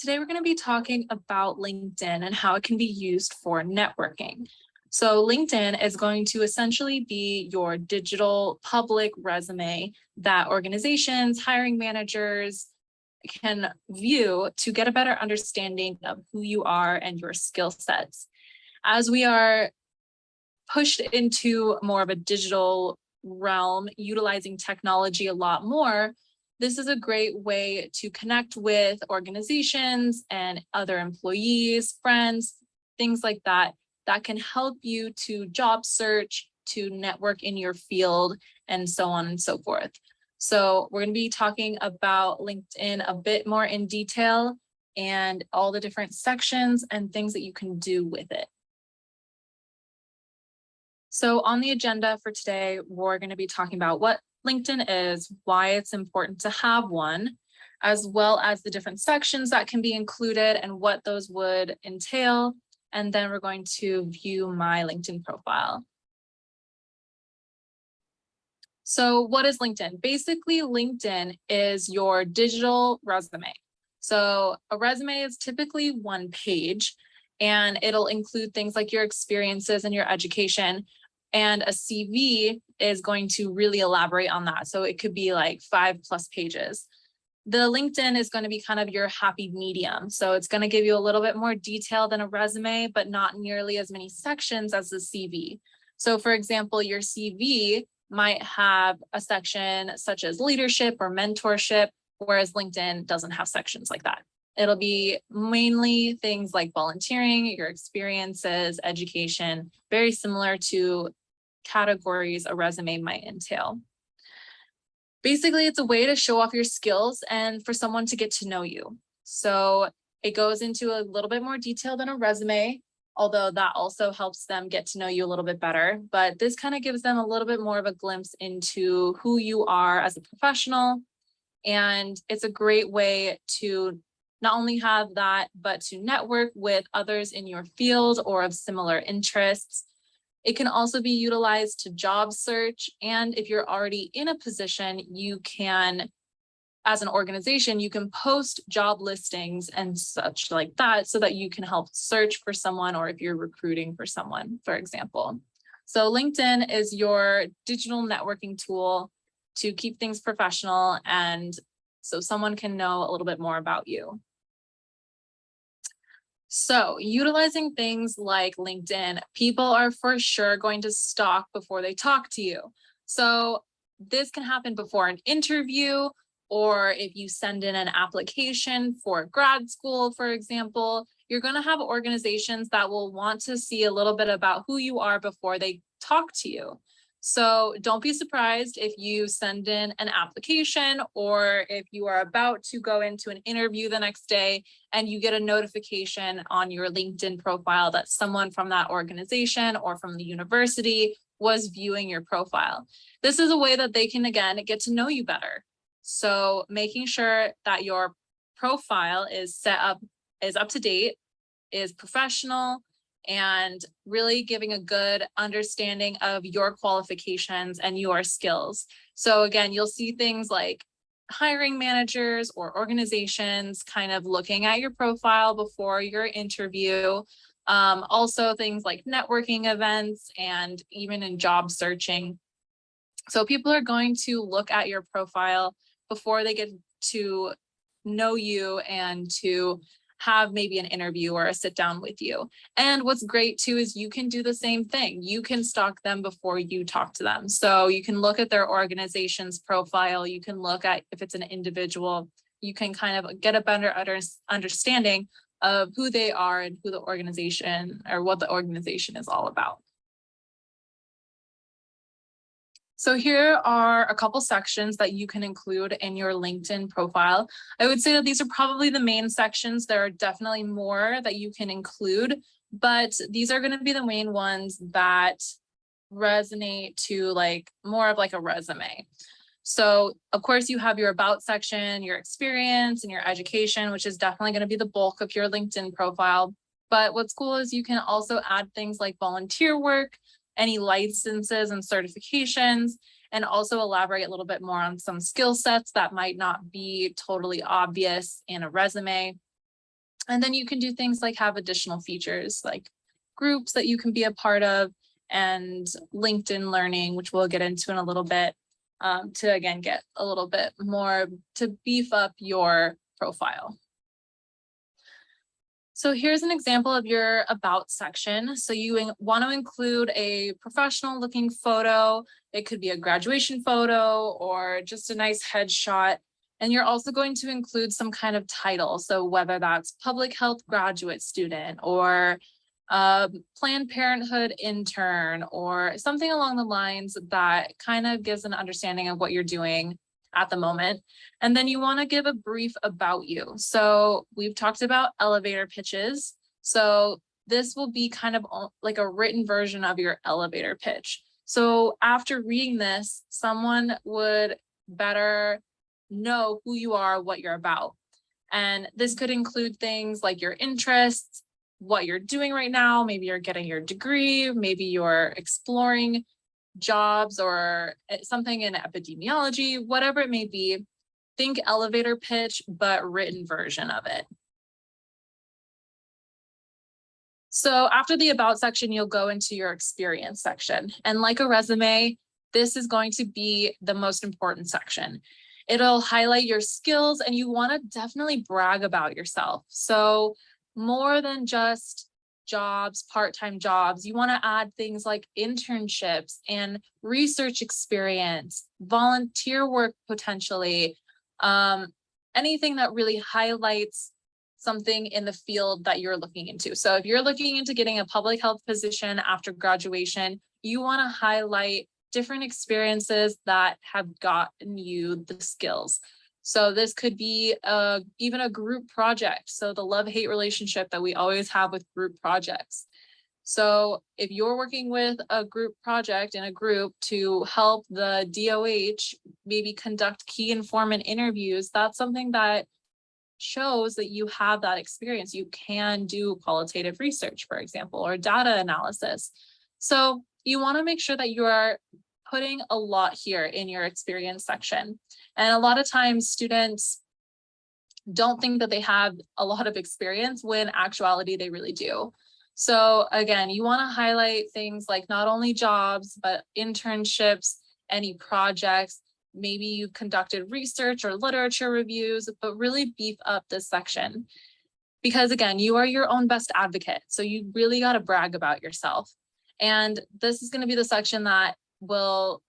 Today, we're going to be talking about LinkedIn and how it can be used for networking. So LinkedIn is going to essentially be your digital public resume that organizations, hiring managers can view to get a better understanding of who you are and your skill sets. As we are pushed into more of a digital realm, utilizing technology a lot more, this is a great way to connect with organizations and other employees, friends, things like that, that can help you to job search, to network in your field, and so on and so forth. So we're going to be talking about LinkedIn a bit more in detail and all the different sections and things that you can do with it. So on the agenda for today, we're going to be talking about what LinkedIn is, why it's important to have one, as well as the different sections that can be included and what those would entail. And then we're going to view my LinkedIn profile. So what is LinkedIn? Basically, LinkedIn is your digital resume. So a resume is typically one page, and it'll include things like your experiences and your education. And a CV is going to really elaborate on that. So it could be like 5+ pages. The LinkedIn is going to be kind of your happy medium. So it's going to give you a little bit more detail than a resume, but not nearly as many sections as the CV. So for example, your CV might have a section such as leadership or mentorship, whereas LinkedIn doesn't have sections like that. It'll be mainly things like volunteering, your experiences, education, very similar to categories a resume might entail. Basically, it's a way to show off your skills and for someone to get to know you. So it goes into a little bit more detail than a resume, although that also helps them get to know you a little bit better. But this kind of gives them a little bit more of a glimpse into who you are as a professional. And it's a great way to not only have that, but to network with others in your field or of similar interests. It can also be utilized to job search. And if you're already in a position, you can, as an organization, you can post job listings and such like that so that you can help search for someone, or if you're recruiting for someone, for example. So LinkedIn is your digital networking tool to keep things professional and so someone can know a little bit more about you. So utilizing things like LinkedIn, people are for sure going to stalk before they talk to you. So this can happen before an interview, or if you send in an application for grad school, for example, you're going to have organizations that will want to see a little bit about who you are before they talk to you. So don't be surprised if you send in an application, or if you are about to go into an interview the next day and you get a notification on your LinkedIn profile that someone from that organization or from the university was viewing your profile. This is a way that they can, again, get to know you better. So making sure that your profile is up to date, is professional, and really giving a good understanding of your qualifications and your skills. So again, you'll see things like hiring managers or organizations kind of looking at your profile before your interview. Also things like networking events and even in job searching. So people are going to look at your profile before they get to know you and to have maybe an interview or a sit down with you. And what's great too is you can do the same thing. You can stalk them before you talk to them. So you can look at their organization's profile. You can look at if it's an individual, you can kind of get a better understanding of who they are and who the organization or what the organization is all about. So here are a couple sections that you can include in your LinkedIn profile. I would say that these are probably the main sections. There are definitely more that you can include, but these are going to be the main ones that resonate to like more of like a resume. So of course you have your about section, your experience and your education, which is definitely going to be the bulk of your LinkedIn profile. But what's cool is you can also add things like volunteer work, any licenses and certifications, and also elaborate a little bit more on some skill sets that might not be totally obvious in a resume. And then you can do things like have additional features like groups that you can be a part of, and LinkedIn Learning, which we'll get into in a little bit, to again get a little bit more to beef up your profile. So here's an example of your about section. So you want to include a professional looking photo. It could be a graduation photo or just a nice headshot. And you're also going to include some kind of title. So whether that's public health graduate student or Planned Parenthood intern or something along the lines that kind of gives an understanding of what you're doing at the moment. And then you want to give a brief about you. So we've talked about elevator pitches. So this will be kind of like a written version of your elevator pitch. So after reading this, someone would better know who you are, what you're about. And this could include things like your interests, what you're doing right now. Maybe you're getting your degree, maybe you're exploring jobs or something in epidemiology, whatever it may be. Think elevator pitch, but written version of it. So after the about section, you'll go into your experience section. And like a resume, this is going to be the most important section. It'll highlight your skills and you want to definitely brag about yourself. So more than just jobs, part-time jobs, you want to add things like internships and research experience, volunteer work potentially, anything that really highlights something in the field that you're looking into. So if you're looking into getting a public health position after graduation, you want to highlight different experiences that have gotten you the skills. So this could be even a group project. So the love-hate relationship that we always have with group projects. So if you're working with a group project in a group to help the DOH maybe conduct key informant interviews, that's something that shows that you have that experience. You can do qualitative research, for example, or data analysis. So you want to make sure that you are putting a lot here in your experience section. And a lot of times students don't think that they have a lot of experience when actuality they really do. So again, you want to highlight things like not only jobs, but internships, any projects, maybe you conducted research or literature reviews, but really beef up this section. Because again, you are your own best advocate. So you really got to brag about yourself. And this is going to be the section that will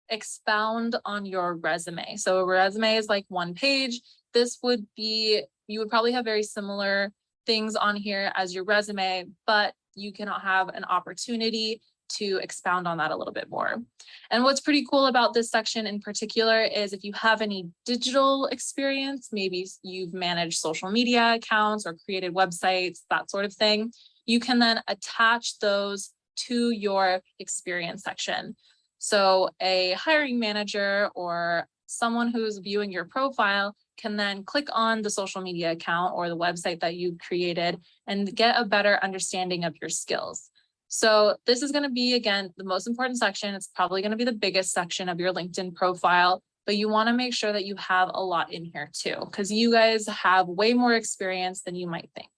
expound on your resume. So a resume is like one page. This would be, you would probably have very similar things on here as your resume, but you can have an opportunity to expound on that a little bit more. And what's pretty cool about this section in particular is if you have any digital experience, maybe you've managed social media accounts or created websites, that sort of thing, you can then attach those to your experience section. So a hiring manager or someone who's viewing your profile can then click on the social media account or the website that you created and get a better understanding of your skills. So this is going to be, again, the most important section. It's probably going to be the biggest section of your LinkedIn profile, but you want to make sure that you have a lot in here too, because you guys have way more experience than you might think.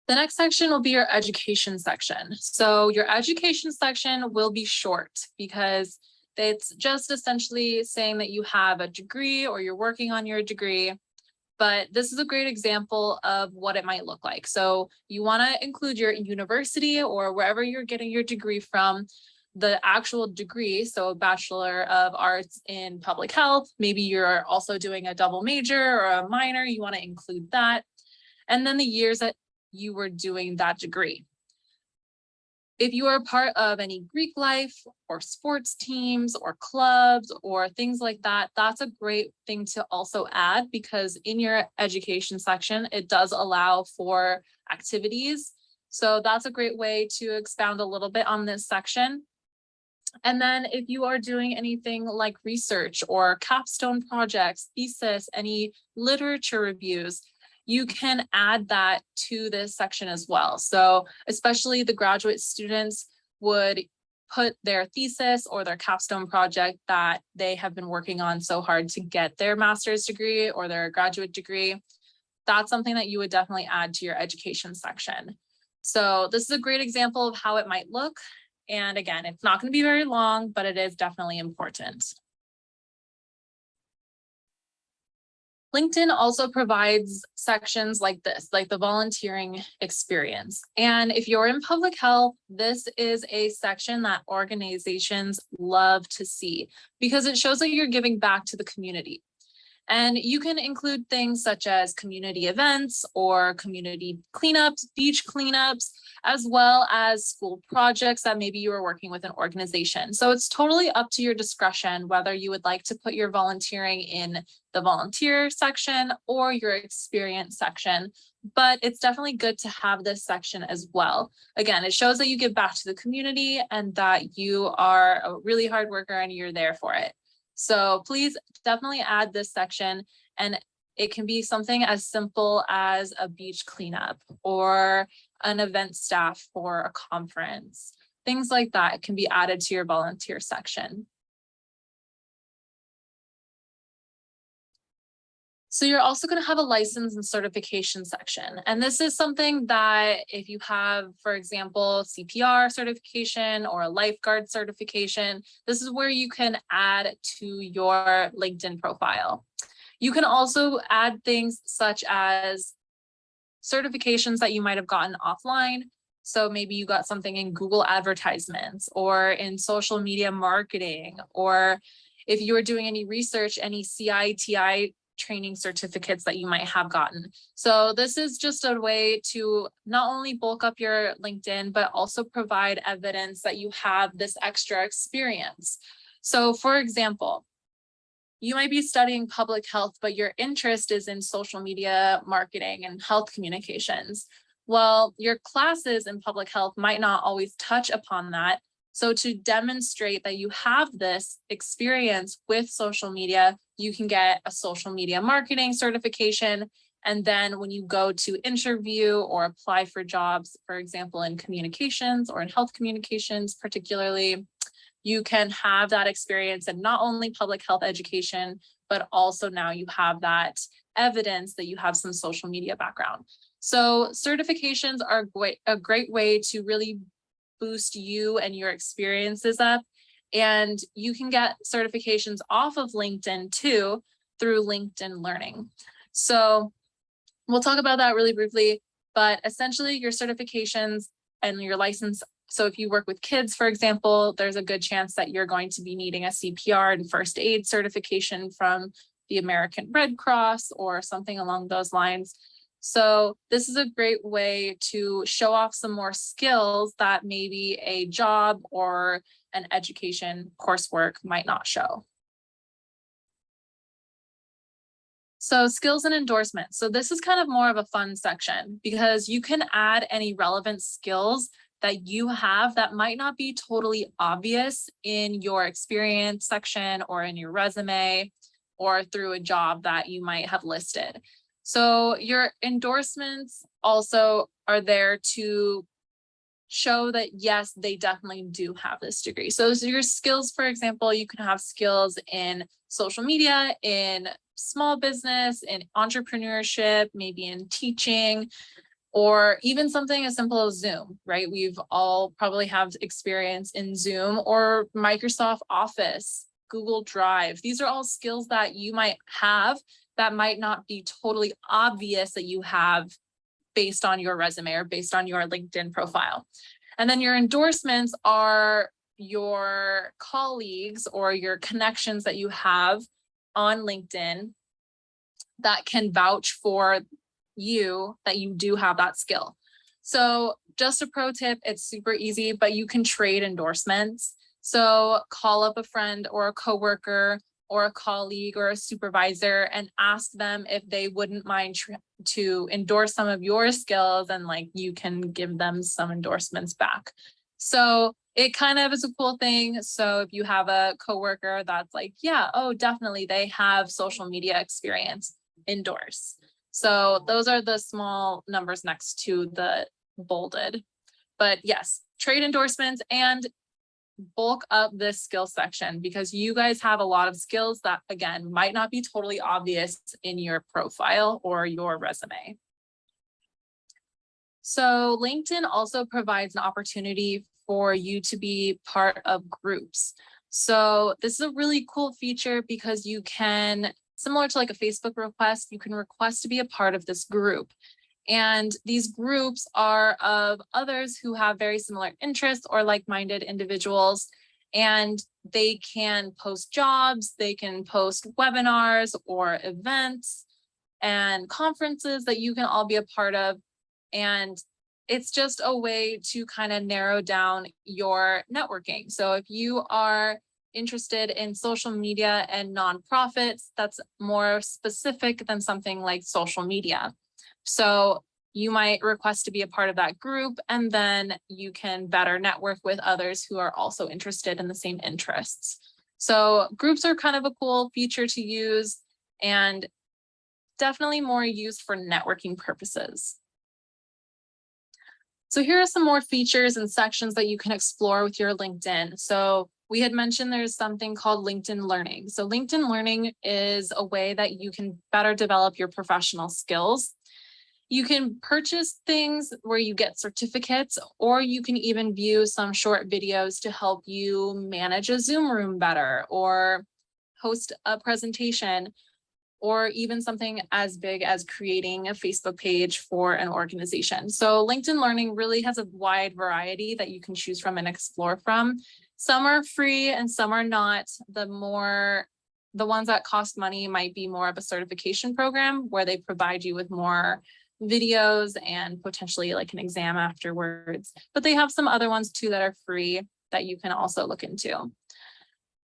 The next section will be your education section. So your education section will be short because it's just essentially saying that you have a degree or you're working on your degree. But this is a great example of what it might look like. So you want to include your university or wherever you're getting your degree from, the actual degree. So a Bachelor of Arts in Public Health. Maybe you're also doing a double major or a minor. You want to include that. And then the years that you were doing that degree. If you are part of any Greek life or sports teams or clubs or things like that, that's a great thing to also add because in your education section, it does allow for activities. So that's a great way to expound a little bit on this section. And then if you are doing anything like research or capstone projects, thesis, any literature reviews, you can add that to this section as well. So especially the graduate students would put their thesis or their capstone project that they have been working on so hard to get their master's degree or their graduate degree. That's something that you would definitely add to your education section. So this is a great example of how it might look. And again, it's not going to be very long, but it is definitely important. LinkedIn also provides sections like this, like the volunteering experience. And if you're in public health, this is a section that organizations love to see because it shows that you're giving back to the community. And you can include things such as community events or community cleanups, beach cleanups, as well as school projects that maybe you are working with an organization. So it's totally up to your discretion whether you would like to put your volunteering in the volunteer section or your experience section, but it's definitely good to have this section as well. Again, it shows that you give back to the community and that you are a really hard worker and you're there for it. So please definitely add this section, and it can be something as simple as a beach cleanup or an event staff for a conference. Things like that can be added to your volunteer section. So you're also going to have a license and certification section. And this is something that if you have, for example, CPR certification or a lifeguard certification, this is where you can add to your LinkedIn profile. You can also add things such as certifications that you might have gotten offline. So maybe you got something in Google advertisements or in social media marketing, or if you were doing any research, any CITI training certificates that you might have gotten. So this is just a way to not only bulk up your LinkedIn, but also provide evidence that you have this extra experience. So for example, you might be studying public health, but your interest is in social media marketing and health communications. Well, your classes in public health might not always touch upon that. So to demonstrate that you have this experience with social media, you can get a social media marketing certification. And then when you go to interview or apply for jobs, for example, in communications or in health communications, particularly, you can have that experience and not only public health education, but also now you have that evidence that you have some social media background. So certifications are a great way to really boost you and your experiences up. And you can get certifications off of LinkedIn too, through LinkedIn Learning. So we'll talk about that really briefly, but essentially your certifications and your license. So if you work with kids, for example, there's a good chance that you're going to be needing a CPR and first aid certification from the American Red Cross or something along those lines. So this is a great way to show off some more skills that maybe a job or an education coursework might not show. So skills and endorsements. So this is kind of more of a fun section because you can add any relevant skills that you have that might not be totally obvious in your experience section or in your resume or through a job that you might have listed. So your endorsements also are there to show that, yes, they definitely do have this degree. So your skills, for example, you can have skills in social media, in small business, in entrepreneurship, maybe in teaching, or even something as simple as Zoom, right? We've all probably have experience in Zoom or Microsoft Office, Google Drive. These are all skills that you might have that might not be totally obvious that you have based on your resume or based on your LinkedIn profile. And then your endorsements are your colleagues or your connections that you have on LinkedIn that can vouch for you that you do have that skill. So just a pro tip, it's super easy, but you can trade endorsements. So call up a friend or a coworker or a colleague or a supervisor and ask them if they wouldn't mind to endorse some of your skills, and like you can give them some endorsements back. So it kind of is a cool thing. So if you have a coworker that's like, yeah, oh, definitely they have social media experience, endorse. So those are the small numbers next to the bolded. But yes, trade endorsements. And bulk up this skill section because you guys have a lot of skills that, again, might not be totally obvious in your profile or your resume. So LinkedIn also provides an opportunity for you to be part of groups. So this is a really cool feature because you can, similar to like a Facebook request, you can request to be a part of this group. And these groups are of others who have very similar interests or like-minded individuals. And they can post jobs, they can post webinars or events and conferences that you can all be a part of. And it's just a way to kind of narrow down your networking. So if you are interested in social media and nonprofits, that's more specific than something like social media. So you might request to be a part of that group, and then you can better network with others who are also interested in the same interests. So groups are kind of a cool feature to use and definitely more used for networking purposes. So here are some more features and sections that you can explore with your LinkedIn. So we had mentioned there's something called LinkedIn Learning. So LinkedIn Learning is a way that you can better develop your professional skills. You can purchase things where you get certificates, or you can even view some short videos to help you manage a Zoom room better or host a presentation, or even something as big as creating a Facebook page for an organization. So LinkedIn Learning really has a wide variety that you can choose from and explore from. Some are free and some are not. The ones that cost money might be more of a certification program where they provide you with more videos and potentially like an exam afterwards. But they have some other ones too that are free that you can also look into.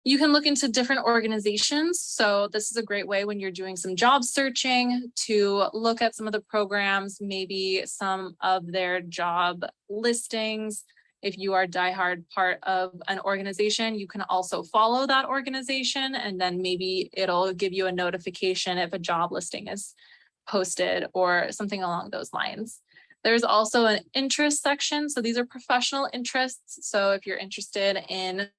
You can look into different organizations. So this is a great way when you're doing some job searching to look at some of the programs, maybe some of their job listings. If you are a diehard part of an organization, you can also follow that organization, and then maybe it'll give you a notification if a job listing is posted or something along those lines. There's also an interest section. So these are professional interests. So if you're interested in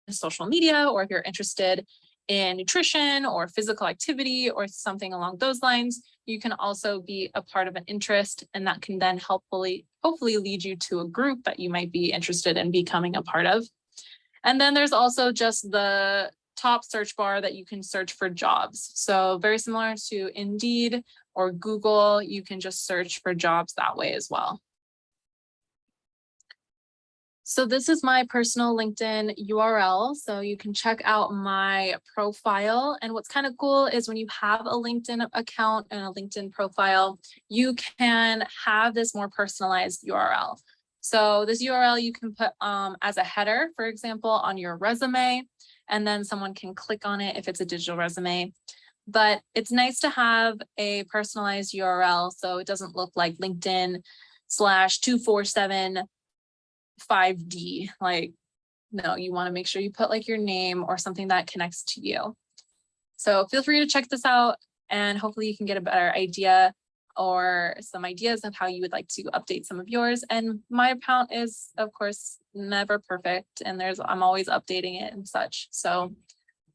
social media, or if you're interested in nutrition or physical activity or something along those lines, you can also be a part of an interest, and that can then hopefully lead you to a group that you might be interested in becoming a part of. And then there's also just the top search bar that you can search for jobs. So very similar to Indeed or Google, you can just search for jobs that way as well. So this is my personal LinkedIn URL. So you can check out my profile. And what's kind of cool is when you have a LinkedIn account and a LinkedIn profile, you can have this more personalized URL. So this URL you can put as a header, for example, on your resume, and then someone can click on it if it's a digital resume. But it's nice to have a personalized URL so it doesn't look like LinkedIn/247 5D. Like, no, you want to make sure you put like your name or something that connects to you. So feel free to check this out, and hopefully you can get a better idea or some ideas of how you would like to update some of yours. And my account is, of course, never perfect, and I'm always updating it and such. So,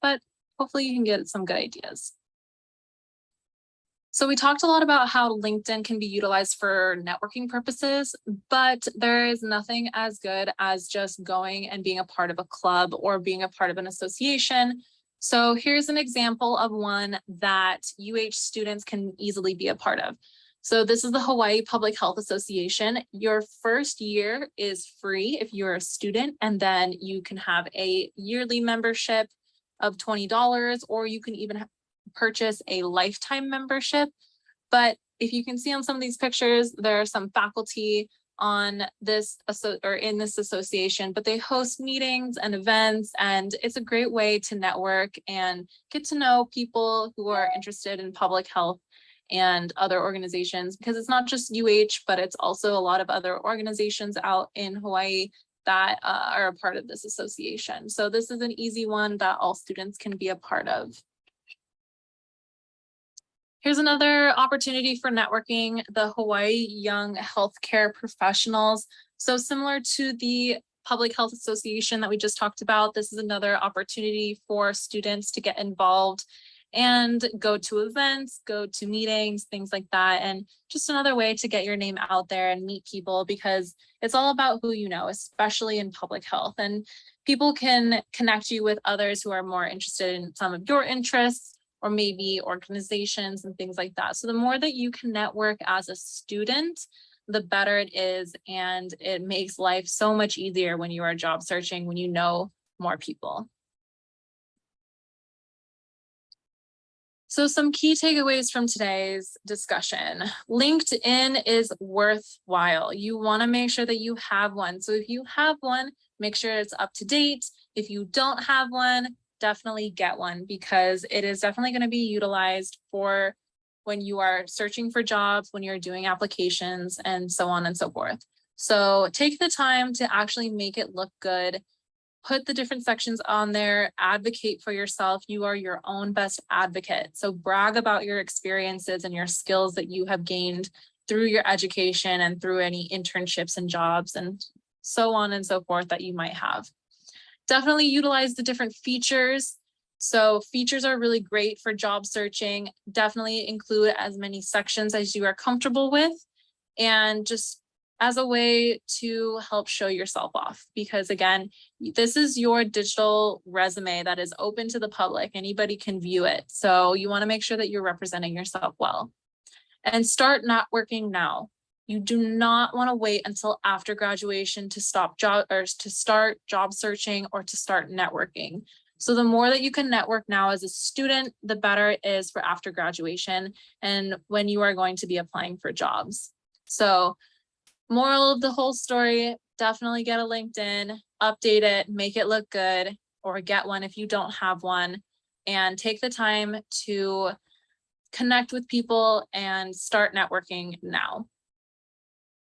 but hopefully you can get some good ideas. So we talked a lot about how LinkedIn can be utilized for networking purposes, but there is nothing as good as just going and being a part of a club or being a part of an association. So here's an example of one that UH students can easily be a part of. So this is the Hawaii Public Health Association. Your first year is free if you're a student, and then you can have a yearly membership of $20, or you can even purchase a lifetime membership. But if you can see on some of these pictures, there are some faculty on this in this association, but they host meetings and events, and it's a great way to network and get to know people who are interested in public health and other organizations, because it's not just UH, but it's also a lot of other organizations out in Hawaii that are a part of this association. So this is an easy one that all students can be a part of. Here's another opportunity for networking, the Hawaii Young Healthcare Professionals. So similar to the Public Health Association that we just talked about. This is another opportunity for students to get involved and go to events, go to meetings, things like that. And just another way to get your name out there and meet people, because it's all about who you know, especially in public health. And people can connect you with others who are more interested in some of your interests, or maybe organizations and things like that. So the more that you can network as a student, the better it is. And it makes life so much easier when you are job searching, when you know more people. So some key takeaways from today's discussion. LinkedIn is worthwhile. You want to make sure that you have one. So if you have one, make sure it's up to date. If you don't have one, definitely get one, because it is definitely going to be utilized for when you are searching for jobs, when you're doing applications, and so on and so forth. So take the time to actually make it look good. Put the different sections on there, advocate for yourself. You are your own best advocate. So brag about your experiences and your skills that you have gained through your education and through any internships and jobs and so on and so forth that you might have. Definitely utilize the different features. So features are really great for job searching. Definitely include as many sections as you are comfortable with, and just as a way to help show yourself off, because again, this is your digital resume that is open to the public. Anybody can view it. So you want to make sure that you're representing yourself well. And start networking now. You do not want to wait until after graduation to start job searching or to start networking. So the more that you can network now as a student, the better it is for after graduation and when you are going to be applying for jobs. So moral of the whole story, definitely get a LinkedIn, update it, make it look good, or get one if you don't have one, and take the time to connect with people and start networking now.